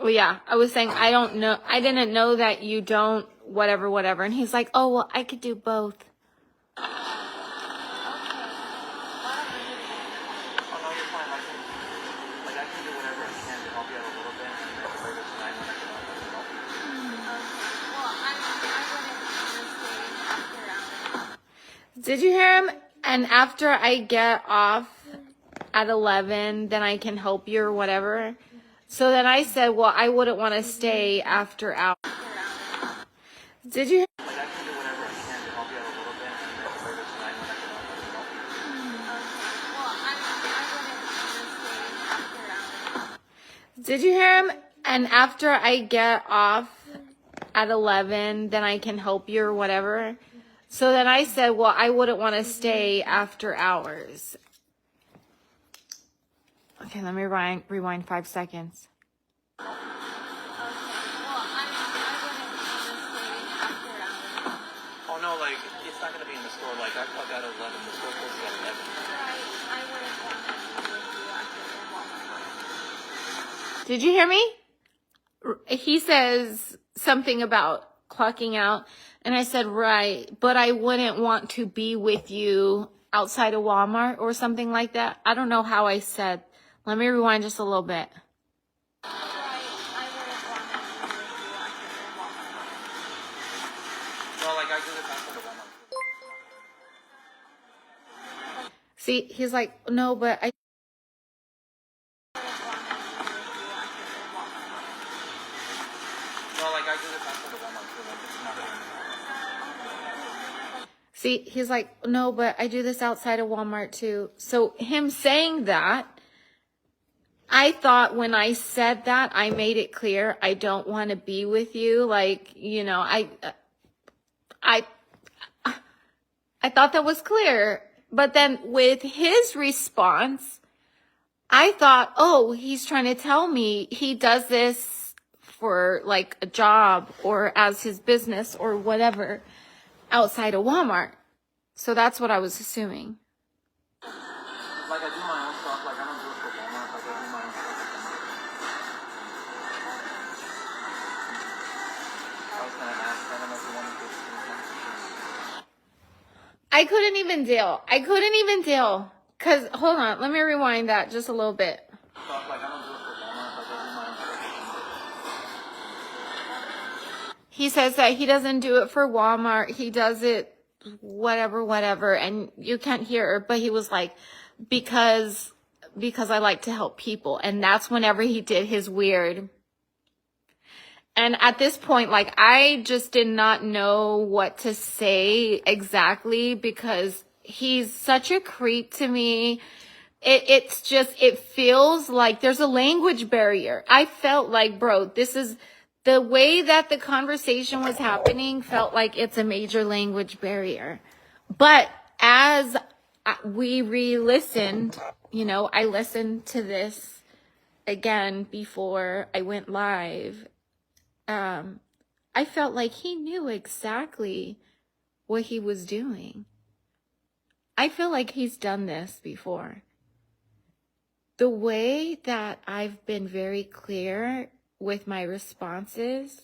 Well, yeah, I was saying, I don't know. I didn't know that you don't whatever, whatever. And he's like, oh, well, I could do both. Oh, no, you're fine. I can do whatever I can to help you out a little bit, and then later tonight when I get off, I can help you. Well, I wouldn't honestly. Did you hear him? And after I get off at 11, then I can help you or whatever. So then I said, well, I wouldn't want to stay after hours. Did you hear? I can do whatever I can to help you out a little bit, and then later tonight when I get off, I can help you. Well, I wouldn't honestly. Did you hear him? And after I get off at 11, then I can help you or whatever. So then I said, well, I wouldn't want to stay after hours. Okay, let me rewind 5 seconds. Well, I wouldn't honestly after hours. Oh, no, like, it's not going to be in the store. Like, I clock out at 11. The store closes at 11. Right, I wouldn't want to be with you after Walmart. Did you hear me? He says something about clocking out. And I said, right, but I wouldn't want to be with you outside of Walmart or something like that. I don't know how I said. Let me rewind just a little bit. Right, I wouldn't want to be with you after Walmart. No, like, I do this after the Walmart. See, he's like, no, but I. No, like, I do this after the Walmart. So, like, it's not going to. See, he's like, no, but I do this outside of Walmart too. So him saying that, I thought when I said that, I made it clear I don't want to be with you. Like, you know, I thought that was clear. But then with his response, I thought, oh, he's trying to tell me he does this for like a job or as his business or whatever outside of Walmart. So that's what I was assuming. Like, I do my own stuff. Like, I don't do it for Walmart. Like, I do my own stuff. I was going to ask. I don't know if you wanted to. I couldn't even deal. Cause, hold on, let me rewind that just a little bit. Stuff. Like, I don't do it for Walmart. Like, I do my own stuff. He says that he doesn't do it for Walmart. He does it whatever. And you can't hear her, but he was like, because I like to help people. And that's whenever he did his weird. And at this point, like, I just did not know what to say exactly because he's such a creep to me. It feels like there's a language barrier. I felt like, bro, this is the way that the conversation was happening felt like it's a major language barrier. But as we re-listened, you know, I listened to this again before I went live. I felt like he knew exactly what he was doing. I feel like he's done this before. The way that I've been very clear with my responses,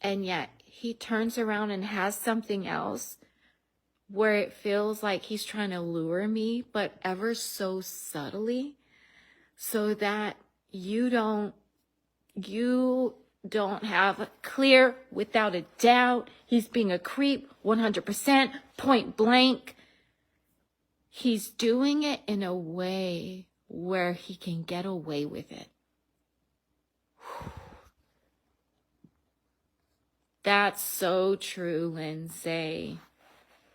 and yet he turns around and has something else where it feels like he's trying to lure me, but ever so subtly, so that you don't have clear, without a doubt, he's being a creep, 100%, point blank. He's doing it in a way where he can get away with it. That's so true, Lindsay.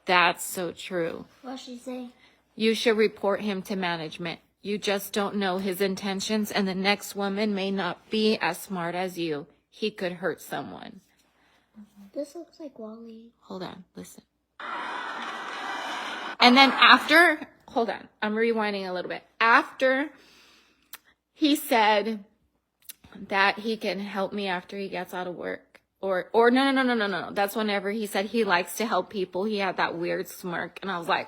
That's so true. What'd she say? You should report him to management. You just don't know his intentions, and the next woman may not be as smart as you. He could hurt someone. This looks like Wally. Hold on, listen. And then after, hold on, I'm rewinding a little bit. After he said that he can help me after he gets out of work. Or no. That's whenever he said he likes to help people. He had that weird smirk. And I was like,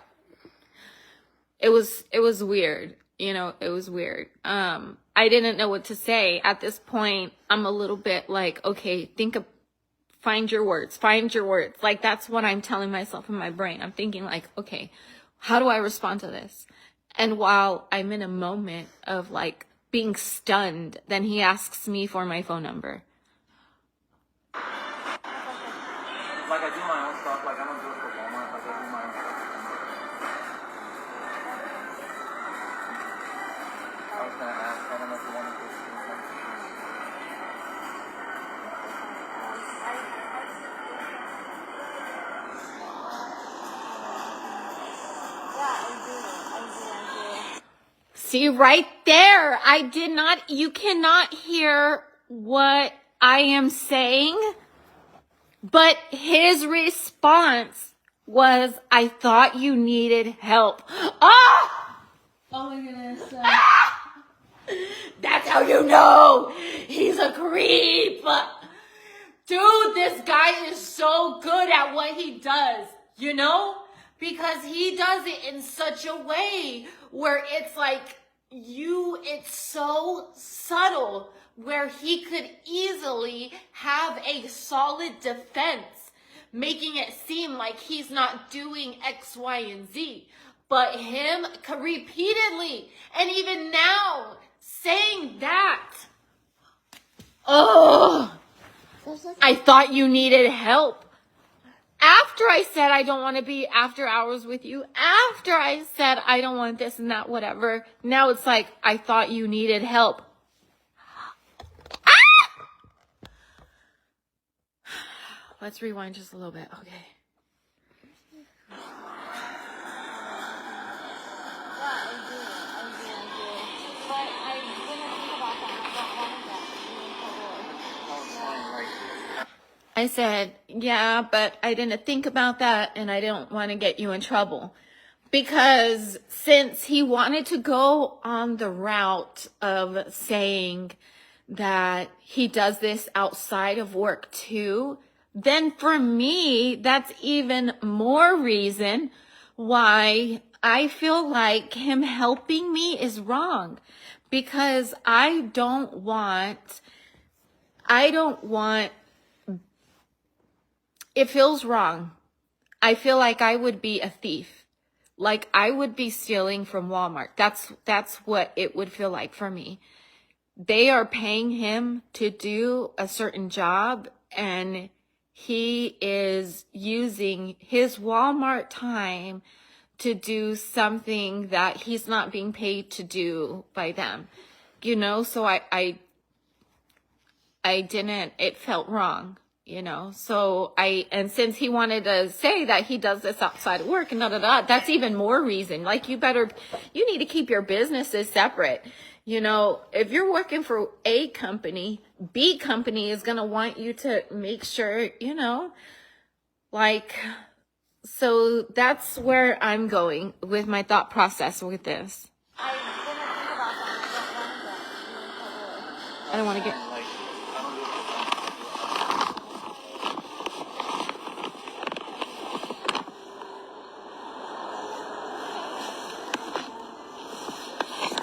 it was weird. You know, it was weird. I I didn't know what to say. At this point, I'm a little bit like, okay, find your words. Like, that's what I'm telling myself in my brain. I'm thinking like, okay, how do I respond to this? And while I'm in a moment of like being stunned, then he asks me for my phone number. Like I do my own stuff. Like I don't do it for Walmart. Like I do my own stuff. I was gonna ask. I don't know if you want to do something. See, right there, you cannot hear what I am saying, but his response was, I thought you needed help. Oh! Oh my goodness. That's how you know he's a creep. Dude, this guy is so good at what he does, you know? Because he does it in such a way where it's like it's so subtle where he could easily have a solid defense, making it seem like he's not doing X, Y, and Z. But him repeatedly, and even now, saying that, oh, I thought you needed help. After I said I don't want to be after hours with you, after I said I don't want this and that, whatever, now it's like, I thought you needed help. Ah! Let's rewind just a little bit. Okay. I said, yeah, but I didn't think about that and I don't want to get you in trouble. Because since he wanted to go on the route of saying that he does this outside of work too, then for me, that's even more reason why I feel like him helping me is wrong. Because I don't want, it feels wrong. I feel like I would be a thief. Like I would be stealing from Walmart. That's what it would feel like for me. They are paying him to do a certain job and he is using his Walmart time to do something that he's not being paid to do by them. You know, so I didn't, it felt wrong. You know, so and since he wanted to say that he does this outside of work and that's even more reason. Like you need to keep your businesses separate. You know, if you're working for A company, B company is going to want you to make sure, you know, like, so that's where I'm going with my thought process with this. I didn't think about that. I don't want to get.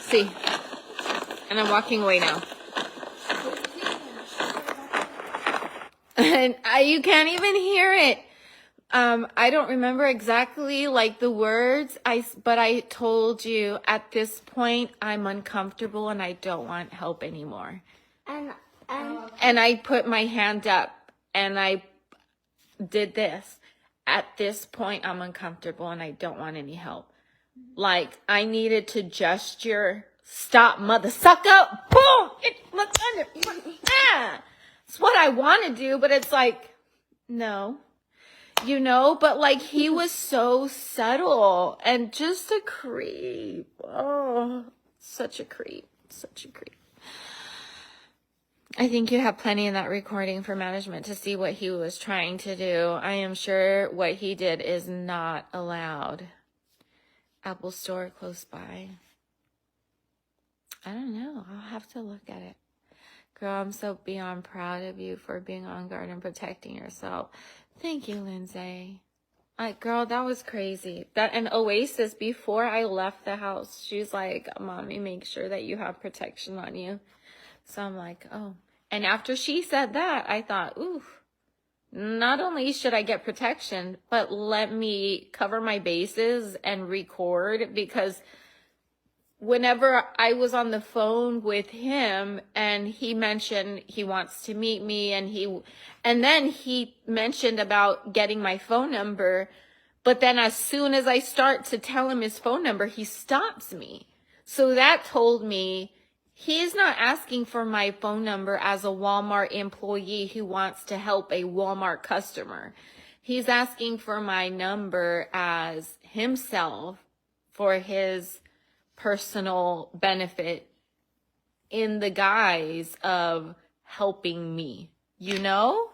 See, and I'm walking away now. And you can't even hear it. I don't remember exactly like the words, but I told you at this point I'm uncomfortable and I don't want help anymore. And I put my hand up and I did this. At this point I'm uncomfortable and I don't want any help. Like, I needed to gesture, stop, mother sucker, boom, look under, it's what I want to do, but it's like, no, you know, but like, he was so subtle and just a creep. Oh, such a creep. I think you have plenty in that recording for management to see what he was trying to do. I am sure what he did is not allowed. Apple store close by. I don't know. I'll have to look at it. Girl, I'm so beyond proud of you for being on guard and protecting yourself. Thank you, Lindsay. Girl, that was crazy. That and Oasis, before I left the house, she's like, Mommy, make sure that you have protection on you. So I'm like, oh. And after she said that, I thought, ooh, not only should I get protection, but let me cover my bases and record, because whenever I was on the phone with him and he mentioned he wants to meet me, and then he mentioned about getting my phone number, but then as soon as I start to tell him his phone number, he stops me. So that told me he's not asking for my phone number as a Walmart employee who wants to help a Walmart customer. He's asking for my number as himself for his personal benefit in the guise of helping me, you know?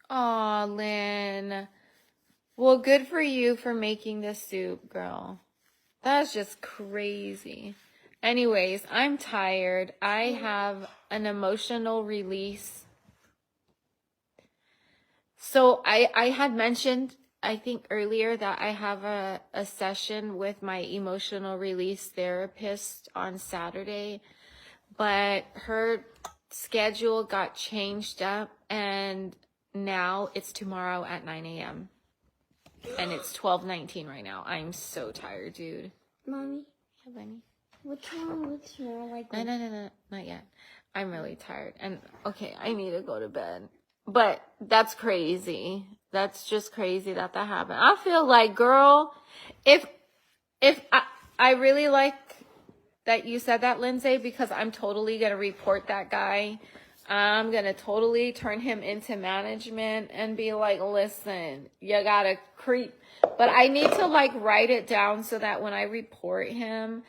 Aw, Lynn. Well, good for you for making this soup, girl. That's just crazy. Anyways, I'm tired. I have an emotional release. So I had mentioned, I think earlier, that I have a session with my emotional release therapist on Saturday, but her schedule got changed up and now it's tomorrow at 9 a.m. and it's 12:19 right now. I'm so tired, dude. Mommy, Yeah, Bunny. what's wrong with you? Like, No, not yet. I'm really tired. And okay, I need to go to bed. But that's crazy. That's just crazy that happened. I feel like, girl, if I really like that you said that, Lindsay, because I'm totally going to report that guy. I'm going to totally turn him into management and be like, listen, you got to creep. But I need to like write it down so that when I report him,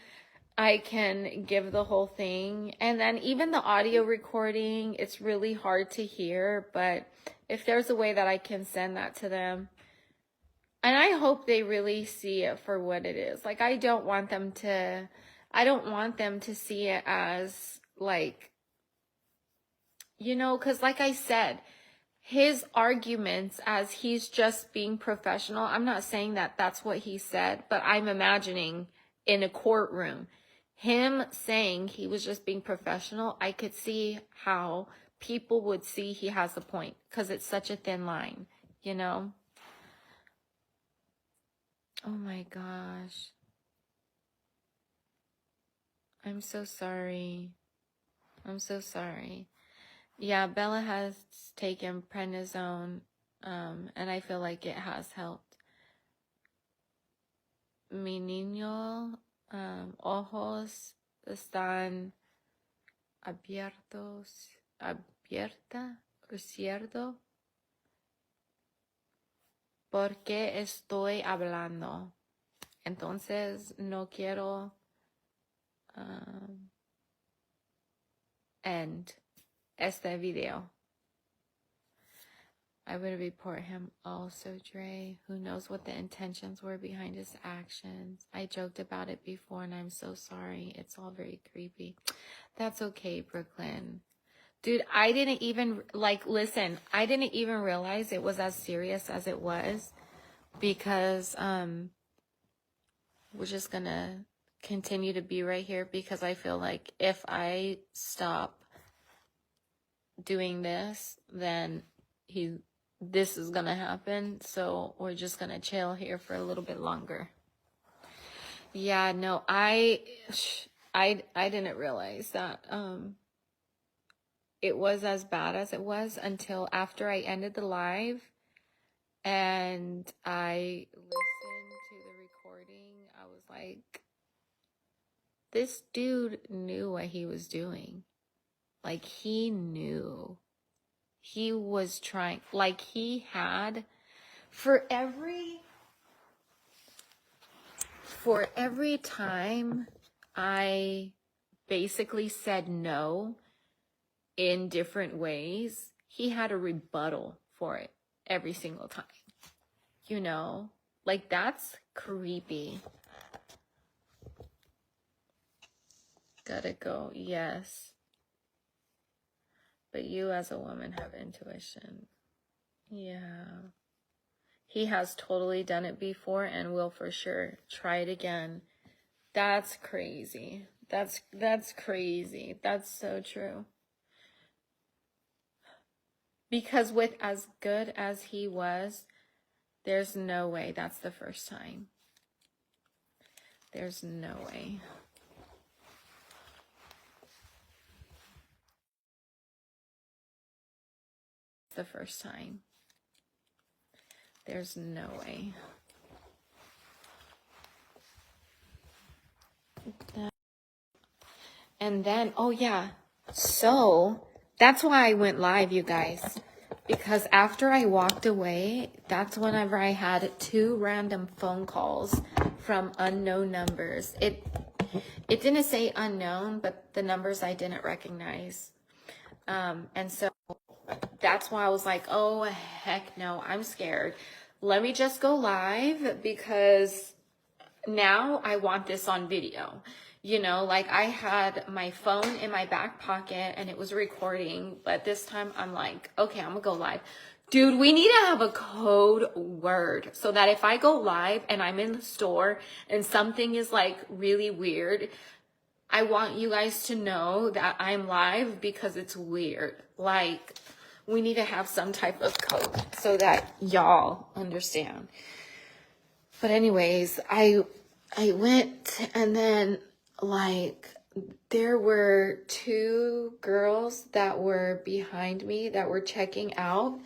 I can give the whole thing. And then even the audio recording, it's really hard to hear, but if there's a way that I can send that to them, and I hope they really see it for what it is. Like, I don't want them to see it as like, you know, because like I said, his arguments as he's just being professional, I'm not saying that that's what he said, but I'm imagining in a courtroom, him saying he was just being professional, I could see how people would see he has a point, because it's such a thin line, you know? Oh my gosh. I'm so sorry. I'm so sorry. Yeah, Bella has taken prednisone, and I feel like it has helped. Mi niño, ojos están abierta o cierto, porque estoy hablando. Entonces no quiero end este video. I would report him also, Dre. Who knows what the intentions were behind his actions? I joked about it before and I'm so sorry. It's all very creepy. That's okay, Brooklyn. Dude, I didn't even, listen, I didn't even realize it was as serious as it was, because we're just gonna continue to be right here, because I feel like if I stop doing this, then this is gonna happen. So we're just gonna chill here for a little bit longer. Yeah, no, I didn't realize that it was as bad as it was until after I ended the live and I listened to the recording. I was like, this dude knew what he was doing. Like, he knew. He was trying, like, he had, for every time I basically said no in different ways, he had a rebuttal for it every single time. You know, like, that's creepy. Gotta go, yes. But you as a woman have intuition. Yeah. He has totally done it before and will for sure try it again. That's crazy. That's crazy. That's so true. Because with as good as he was, there's no way that's the first time. There's no way. It's the first time. There's no way. And then, oh yeah, so that's why I went live, you guys. Because after I walked away, that's whenever I had 2 random phone calls from unknown numbers. It didn't say unknown, but the numbers I didn't recognize. And so that's why I was like, oh, heck no, I'm scared. Let me just go live because now I want this on video. You know, like I had my phone in my back pocket and it was recording, but this time I'm like, okay, I'm gonna go live. Dude, we need to have a code word so that if I go live and I'm in the store and something is like really weird, I want you guys to know that I'm live because it's weird. Like, we need to have some type of code so that y'all understand. But anyways, I went and then like there were 2 girls that were behind me that were checking out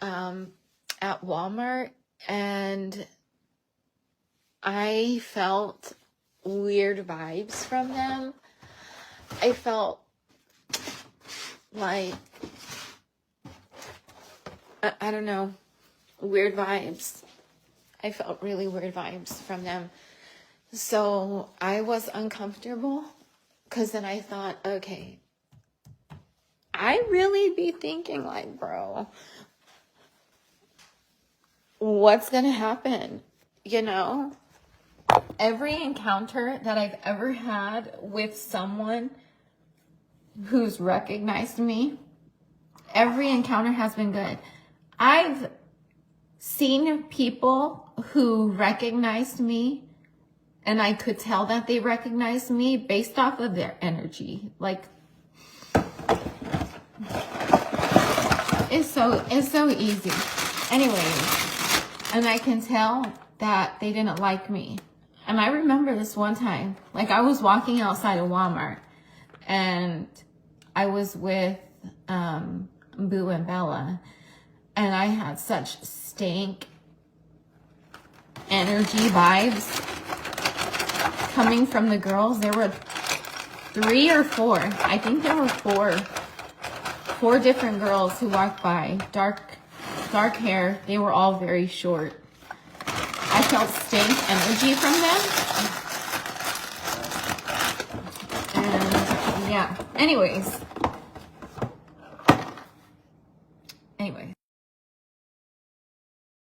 at Walmart, and I felt weird vibes from them. I felt like, I don't know, weird vibes. I felt really weird vibes from them. So I was uncomfortable because then I thought, okay, I really be thinking like, bro, what's going to happen? You know, every encounter that I've ever had with someone who's recognized me, every encounter has been good. I've seen people who recognized me and I could tell that they recognized me based off of their energy. Like, it's so easy. Anyways, and I can tell that they didn't like me. And I remember this one time, like I was walking outside of Walmart and I was with Boo and Bella, and I had such stank energy vibes coming from the girls. There were 3 or 4. I think there were 4 different girls who walked by. Dark hair. They were all very short. I felt stank energy from them. And yeah. Anyways,